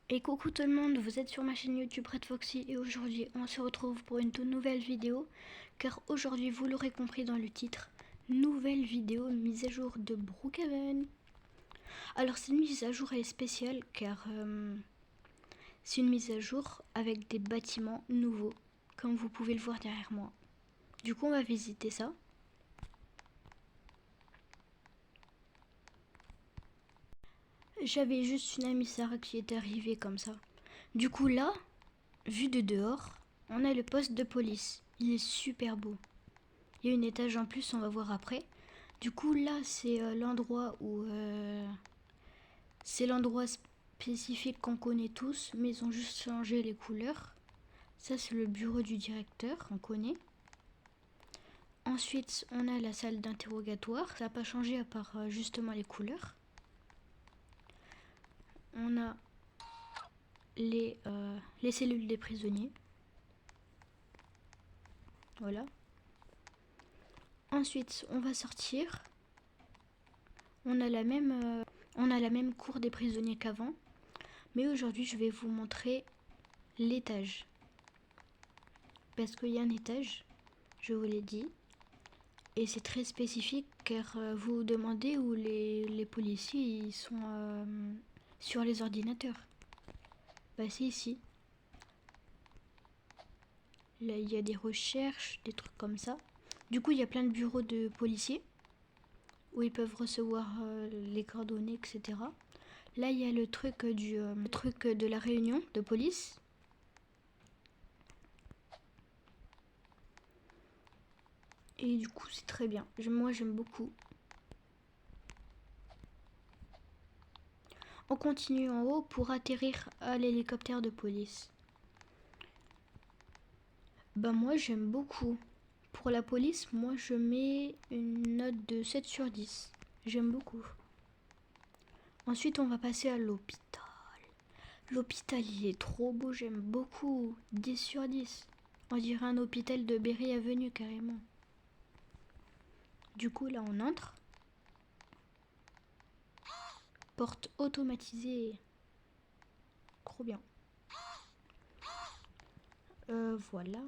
Et coucou tout le monde, vous êtes sur ma chaîne YouTube Red Foxy et aujourd'hui on se retrouve pour une toute nouvelle vidéo car aujourd'hui vous l'aurez compris dans le titre, nouvelle vidéo mise à jour de Brookhaven. Alors cette mise à jour elle est spéciale car c'est une mise à jour avec des bâtiments nouveaux comme vous pouvez le voir derrière moi. Du coup on va visiter ça. J'avais juste une amie Sarah qui est arrivée comme ça. Du coup là, vu de dehors, on a le poste de police. Il est super beau. Il y a une étage en plus, on va voir après. Du coup là c'est l'endroit où c'est l'endroit spécifique qu'on connaît tous, mais ils ont juste changé les couleurs. Ça c'est le bureau du directeur, on connaît. Ensuite on a la salle d'interrogatoire, ça n'a pas changé à part justement les couleurs. On a les cellules des prisonniers. Voilà. Ensuite, on va sortir. On a la même cour des prisonniers qu'avant. Mais aujourd'hui, je vais vous montrer l'étage. Parce qu'il y a un étage, je vous l'ai dit. Et c'est très spécifique car vous vous demandez où les policiers ils sont sur les ordinateurs. Bah c'est ici. Là, il y a des recherches, des trucs comme ça. Du coup, il y a plein de bureaux de policiers où ils peuvent recevoir les coordonnées, etc. Là, il y a le truc le truc de la réunion de police. Et du coup, c'est très bien. Moi, j'aime beaucoup. On continue en haut pour atterrir à l'hélicoptère de police. Bah moi, j'aime beaucoup. Pour la police, moi, je mets une note de 7 sur 10. J'aime beaucoup. Ensuite, on va passer à l'hôpital. L'hôpital, il est trop beau, j'aime beaucoup. 10 sur 10. On dirait un hôpital de Berry Avenue, carrément. Du coup, là, on entre. Porte automatisée. Trop bien. Voilà.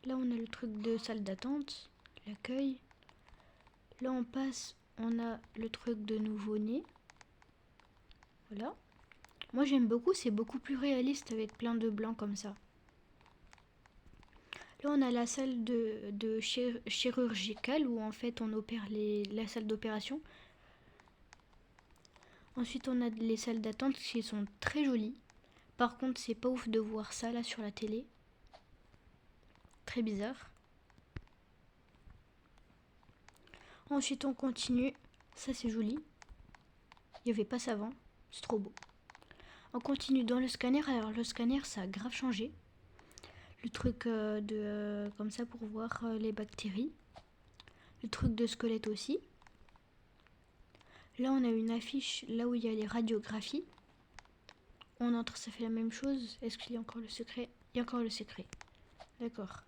Là, on a le truc de salle d'attente. L'accueil. Là, on passe. On a le truc de nouveau-né. Voilà. Moi, j'aime beaucoup. C'est beaucoup plus réaliste avec plein de blancs comme ça. Là, on a la salle de chirurgicale où en fait on opère la salle d'opération. Ensuite, on a les salles d'attente qui sont très jolies. Par contre, c'est pas ouf de voir ça là sur la télé. Très bizarre. Ensuite, on continue. Ça, c'est joli. Il n'y avait pas ça avant. C'est trop beau. On continue dans le scanner. Alors, le scanner, ça a grave changé. Le truc comme ça pour voir les bactéries. Le truc de squelette aussi. Là, on a une affiche là où il y a les radiographies. On entre, ça fait la même chose. Est-ce qu'il y a encore le secret? Il y a encore le secret. D'accord.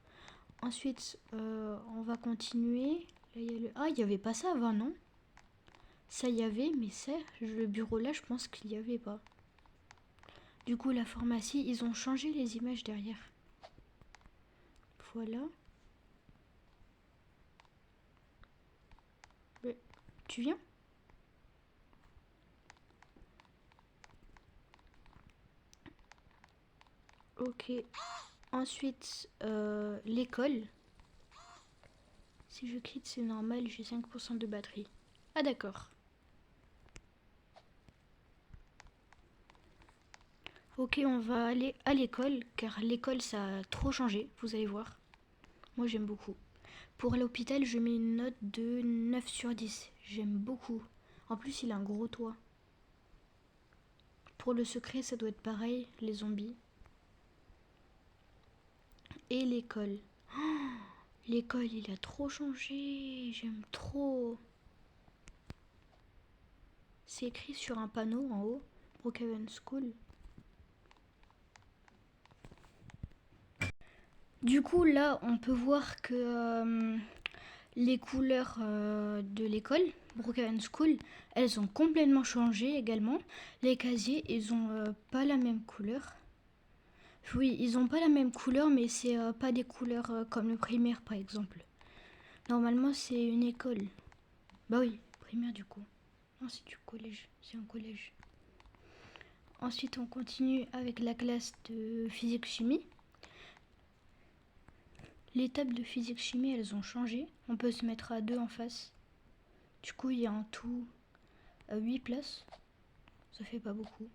Ensuite, on va continuer. Là, il y a le... Ah, il n'y avait pas ça avant, non? Ça, il y avait, mais ça, le bureau là, je pense qu'il n'y avait pas. Du coup, la pharmacie, ils ont changé les images derrière. Voilà. Tu viens? Ok. Ensuite, l'école. Si je quitte, c'est normal, j'ai 5% de batterie. Ah d'accord. Ok, on va aller à l'école, car l'école, ça a trop changé, vous allez voir. Moi, j'aime beaucoup. Pour l'hôpital, je mets une note de 9 sur 10. J'aime beaucoup. En plus, il a un gros toit. Pour le secret, ça doit être pareil, les zombies. Et l'école. Oh, l'école, il a trop changé. J'aime trop. C'est écrit sur un panneau en haut. Brookhaven School. Du coup, là, on peut voir que les couleurs de l'école, Brookhaven School, elles ont complètement changé également. Les casiers, ils ont pas la même couleur. Oui, ils ont pas la même couleur, mais c'est pas des couleurs comme le primaire par exemple. Normalement, c'est une école. Bah oui, primaire du coup. Non, c'est du collège, c'est un collège. Ensuite, on continue avec la classe de physique-chimie. Les tables de physique-chimie, elles ont changé. On peut se mettre à 2 en face. Du coup, il y a en tout 8 places. Ça fait pas beaucoup.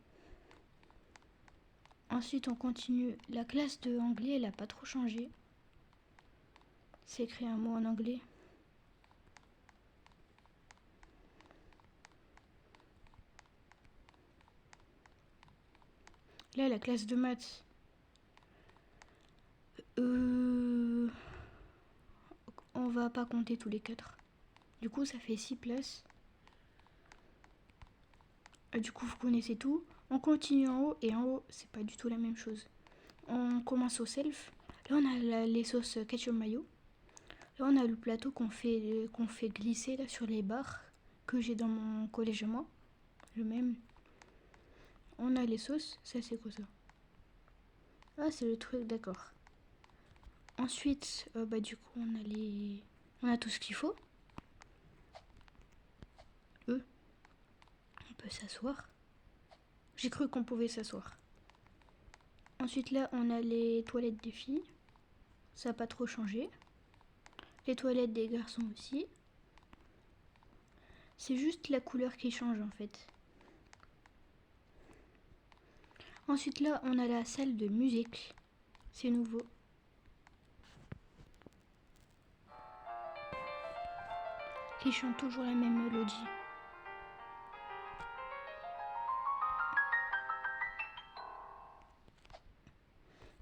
Ensuite, on continue. La classe de anglais, elle a pas trop changé. C'est écrit un mot en anglais. Là, la classe de maths. On va pas compter tous les 4. Du coup, ça fait 6 places. Du coup, vous connaissez tout. On continue en haut, et en haut, c'est pas du tout la même chose. On commence au self. Là, on a les sauces ketchup mayo. Là, on a le plateau qu'on fait glisser là sur les barres que j'ai dans mon collège moi. Le même. On a les sauces. Ça, c'est quoi ça? Ah, c'est le truc, d'accord. Ensuite, du coup, on a tout ce qu'il faut. On peut s'asseoir. J'ai cru qu'on pouvait s'asseoir. Ensuite, là, on a les toilettes des filles. Ça n'a pas trop changé. Les toilettes des garçons aussi. C'est juste la couleur qui change en fait. Ensuite là, on a la salle de musique. C'est nouveau. Qui chante toujours la même mélodie.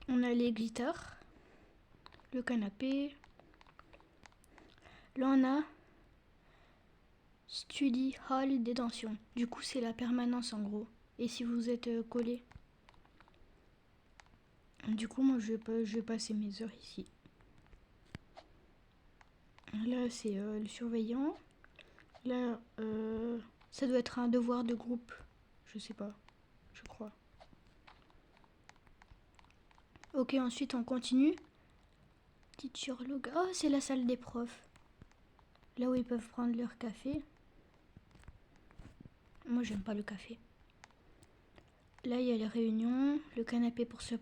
On a les guitares. Le canapé. Là on a Study Hall détention. Du coup c'est la permanence en gros. Et si vous êtes collé. Du coup moi je vais passer mes heures ici. Là c'est le surveillant. Là ça doit être un devoir de groupe. Je sais pas. Je crois. Ok, ensuite on continue. Teacher log. Oh, c'est la salle des profs. Là où ils peuvent prendre leur café. Moi, j'aime pas le café. Là, il y a les réunions, le canapé pour se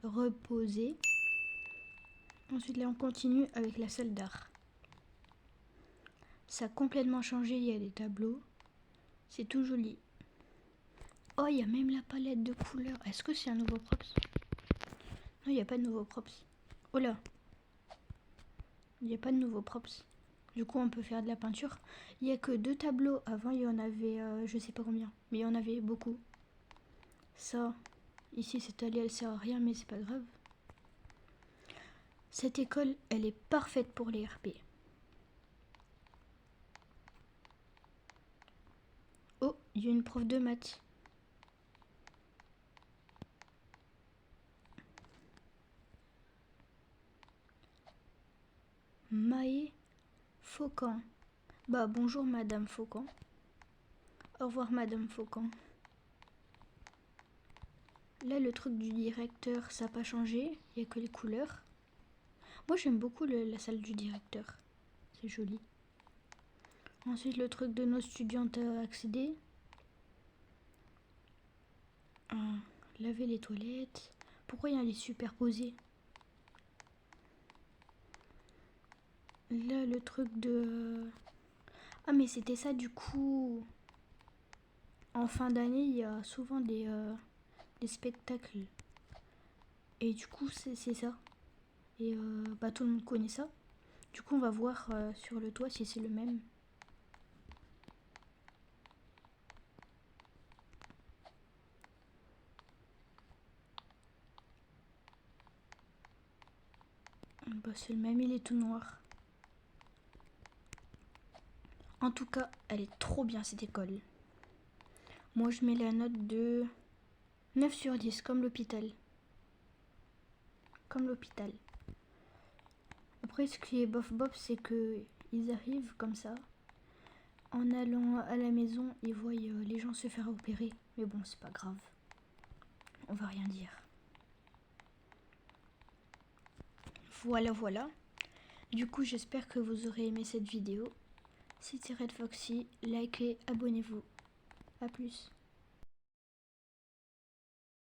reposer. Ensuite, là, on continue avec la salle d'art. Ça a complètement changé, il y a des tableaux. C'est tout joli. Oh, il y a même la palette de couleurs. Est-ce que c'est un nouveau props? Non, il n'y a pas de nouveau props. Oh là. Il n'y a pas de nouveau props. Du coup, on peut faire de la peinture. Il n'y a que 2 tableaux. Avant, il y en avait, je sais pas combien. Mais il y en avait beaucoup. Ça, ici, cette allée, elle sert à rien, mais c'est pas grave. Cette école, elle est parfaite pour les RP. Oh, il y a une prof de maths. Maë Faucan. Bah, bonjour Madame Faucan. Au revoir Madame Faucan. Là, le truc du directeur, ça n'a pas changé. Il n'y a que les couleurs. Moi, j'aime beaucoup la salle du directeur. C'est joli. Ensuite, le truc de nos étudiantes à accéder. Laver les toilettes. Pourquoi il y a les superposés? Là, le truc de... Ah, mais c'était ça du coup. En fin d'année, il y a souvent des spectacles. Et du coup, c'est ça. Et tout le monde connaît ça. Du coup, on va voir sur le toit si c'est le même. Bah, c'est le même, il est tout noir. En tout cas, elle est trop bien cette école. Moi, je mets la note de 9 sur 10, comme l'hôpital. Comme l'hôpital. Après, ce qui est bof bof, c'est que ils arrivent comme ça. En allant à la maison, ils voient les gens se faire opérer. Mais bon, c'est pas grave. On va rien dire. Voilà. Du coup, j'espère que vous aurez aimé cette vidéo. C'était Red Foxy. Likez, abonnez-vous. A plus.